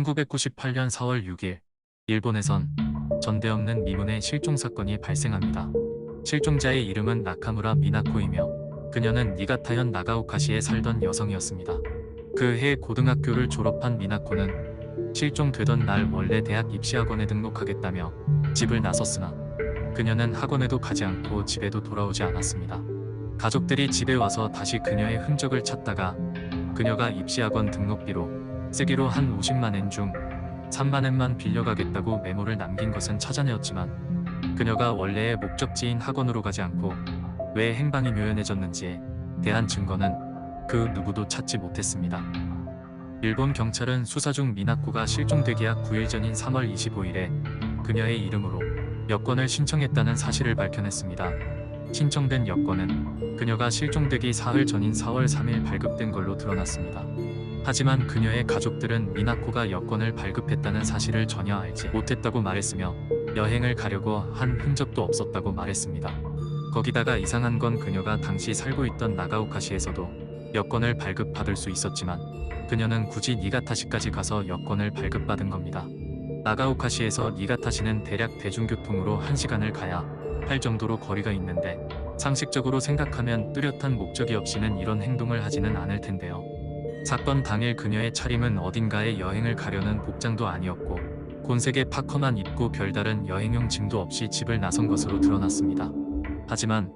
1998년 4월 6일, 일본에선 전대 없는 미문의 실종 사건이 발생합니다. 실종자의 이름은 나카무라 미나코이며 그녀는 니가타현 나가오카시에 살던 여성이었습니다. 그 해 고등학교를 졸업한 미나코는 실종되던 날 원래 대학 입시학원에 등록하겠다며 집을 나섰으나 그녀는 학원에도 가지 않고 집에도 돌아오지 않았습니다. 가족들이 집에 와서 다시 그녀의 흔적을 찾다가 그녀가 입시학원 등록비로 쓰기로 한 50만엔 중 3만엔만 빌려가겠다고 메모를 남긴 것은 찾아내었지만 그녀가 원래의 목적지인 학원으로 가지 않고 왜 행방이 묘연해졌는지에 대한 증거는 그 누구도 찾지 못했습니다. 일본 경찰은 수사 중 미나코가 실종되기 약 9일 전인 3월 25일에 그녀의 이름으로 여권을 신청했다는 사실을 밝혀냈습니다. 신청된 여권은 그녀가 실종되기 사흘 전인 4월 3일 발급된 걸로 드러났습니다. 하지만 그녀의 가족들은 미나코가 여권을 발급했다는 사실을 전혀 알지 못했다고 말했으며 여행을 가려고 한 흔적도 없었다고 말했습니다. 거기다가 이상한 건 그녀가 당시 살고 있던 나가오카시에서도 여권을 발급받을 수 있었지만 그녀는 굳이 니가타시까지 가서 여권을 발급받은 겁니다. 나가오카시에서 니가타시는 대략 대중교통으로 1시간을 가야 할 정도로 거리가 있는데 상식적으로 생각하면 뚜렷한 목적이 없이는 이런 행동을 하지는 않을 텐데요. 사건 당일 그녀의 차림은 어딘가에 여행을 가려는 복장도 아니었고 곤색의 파커만 입고 별다른 여행용 짐도 없이 집을 나선 것으로 드러났습니다. 하지만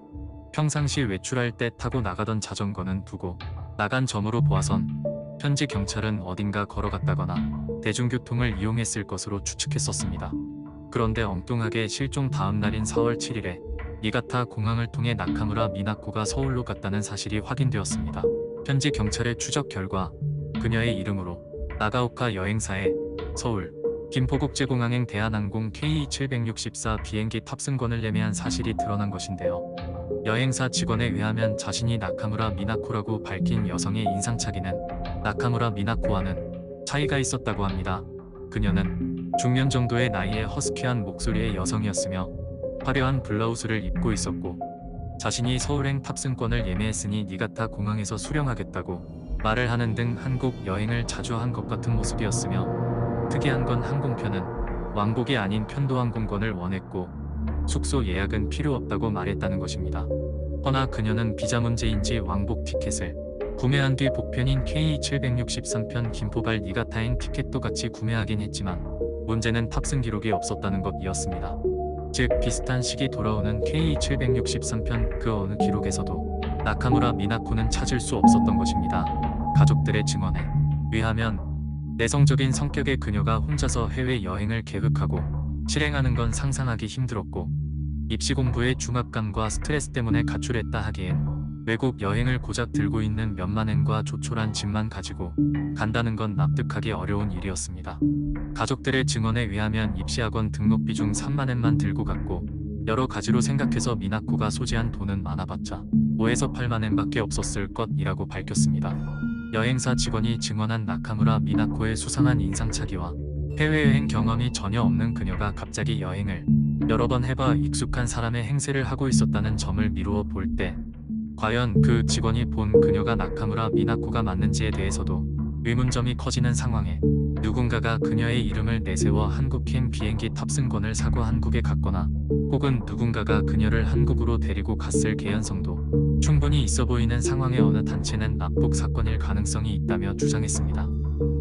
평상시 외출할 때 타고 나가던 자전거는 두고 나간 점으로 보아선 현지 경찰은 어딘가 걸어갔다거나 대중교통을 이용했을 것으로 추측했었습니다. 그런데 엉뚱하게 실종 다음 날인 4월 7일에 니가타 공항을 통해 나카무라 미나코가 서울로 갔다는 사실이 확인되었습니다. 현지 경찰의 추적 결과 그녀의 이름으로 나가오카 여행사에 서울 김포국제공항행 대한항공 KE764 비행기 탑승권을 예매한 사실이 드러난 것인데요. 여행사 직원에 의하면 자신이 나카무라 미나코라고 밝힌 여성의 인상착의는 나카무라 미나코와는 차이가 있었다고 합니다. 그녀는 중년 정도의 나이에 허스키한 목소리의 여성이었으며 화려한 블라우스를 입고 있었고 자신이 서울행 탑승권을 예매했으니 니가타 공항에서 수령하겠다고 말을 하는 등 한국 여행을 자주 한 것 같은 모습이었으며 특이한 건 항공편은 왕복이 아닌 편도항공권을 원했고 숙소 예약은 필요 없다고 말했다는 것입니다. 허나 그녀는 비자 문제인지 왕복 티켓을 구매한 뒤 복편인 KE763편 김포발 니가타행 티켓도 같이 구매하긴 했지만 문제는 탑승 기록이 없었다는 것이었습니다. 즉 비슷한 시기 돌아오는 KE763편 그 어느 기록에서도 나카무라 미나코는 찾을 수 없었던 것입니다. 가족들의 증언에 의하면 내성적인 성격의 그녀가 혼자서 해외여행을 계획하고 실행하는 건 상상하기 힘들었고 입시 공부의 중압감과 스트레스 때문에 가출했다 하기엔 외국 여행을 고작 들고 있는 몇만엔과 조촐한 짐만 가지고 간다는 건 납득하기 어려운 일이었습니다. 가족들의 증언에 의하면 입시학원 등록비 중 3만엔만 들고 갔고 여러 가지로 생각해서 미나코가 소지한 돈은 많아봤자 5에서 8만엔밖에 없었을 것이라고 밝혔습니다. 여행사 직원이 증언한 나카무라 미나코의 수상한 인상착의와 해외여행 경험이 전혀 없는 그녀가 갑자기 여행을 여러 번 해봐 익숙한 사람의 행세를 하고 있었다는 점을 미루어 볼 때 과연 그 직원이 본 그녀가 나카무라 미나코가 맞는지에 대해서도 의문점이 커지는 상황에 누군가가 그녀의 이름을 내세워 한국행 비행기 탑승권을 사고 한국에 갔거나 혹은 누군가가 그녀를 한국으로 데리고 갔을 개연성도 충분히 있어 보이는 상황에 어느 단체는 납북 사건일 가능성이 있다며 주장했습니다.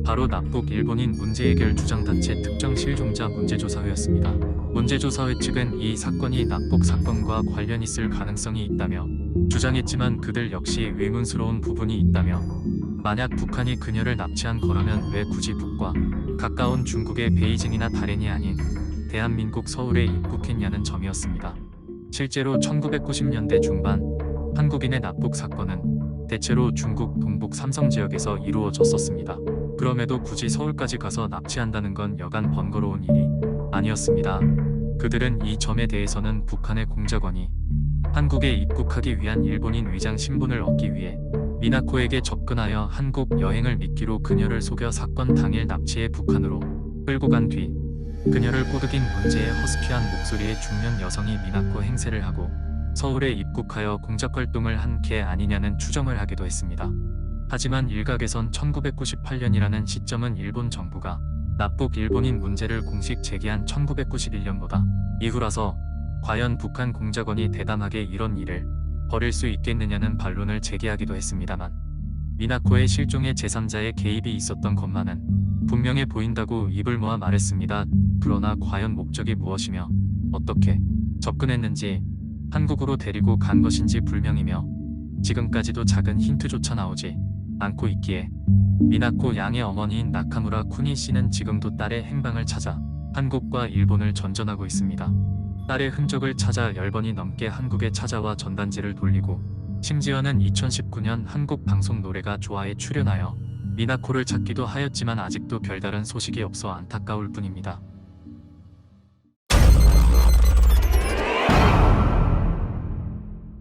바로 납북 일본인 문제해결 주장단체 특정 실종자 문제조사회였습니다. 문제조사회 측은 이 사건이 납북 사건과 관련 있을 가능성이 있다며 주장했지만 그들 역시 의문스러운 부분이 있다며 만약 북한이 그녀를 납치한 거라면 왜 굳이 북과 가까운 중국의 베이징이나 다롄이 아닌 대한민국 서울에 입국했냐는 점이었습니다. 실제로 1990년대 중반 한국인의 납북 사건은 대체로 중국 동북 삼성 지역에서 이루어졌었습니다. 그럼에도 굳이 서울까지 가서 납치한다는 건 여간 번거로운 일이 아니었습니다. 그들은 이 점에 대해서는 북한의 공작원이 한국에 입국하기 위한 일본인 위장 신분을 얻기 위해 미나코에게 접근하여 한국 여행을 미끼로 그녀를 속여 사건 당일 납치해 북한으로 끌고 간 뒤 그녀를 꼬드긴 문제의 허스키한 목소리의 중년 여성이 미나코 행세를 하고 서울에 입국하여 공작활동을 한 게 아니냐는 추정을 하기도 했습니다. 하지만 일각에선 1998년이라는 시점은 일본 정부가 납북 일본인 문제를 공식 제기한 1991년보다 이후라서 과연 북한 공작원이 대담하게 이런 일을 벌일 수 있겠느냐는 반론을 제기하기도 했습니다만 미나코의 실종에 제3자의 개입이 있었던 것만은 분명해 보인다고 입을 모아 말했습니다. 그러나 과연 목적이 무엇이며 어떻게 접근했는지 한국으로 데리고 간 것인지 불명이며 지금까지도 작은 힌트조차 나오지 않고 있기에 미나코 양의 어머니인 나카무라 쿠니 씨는 지금도 딸의 행방을 찾아 한국과 일본을 전전하고 있습니다. 딸의 흔적을 찾아 10번이 넘게 한국에 찾아와 전단지를 돌리고 심지어는 2019년 한국 방송 노래가 좋아에 출연하여 미나코를 찾기도 하였지만 아직도 별다른 소식이 없어 안타까울 뿐입니다.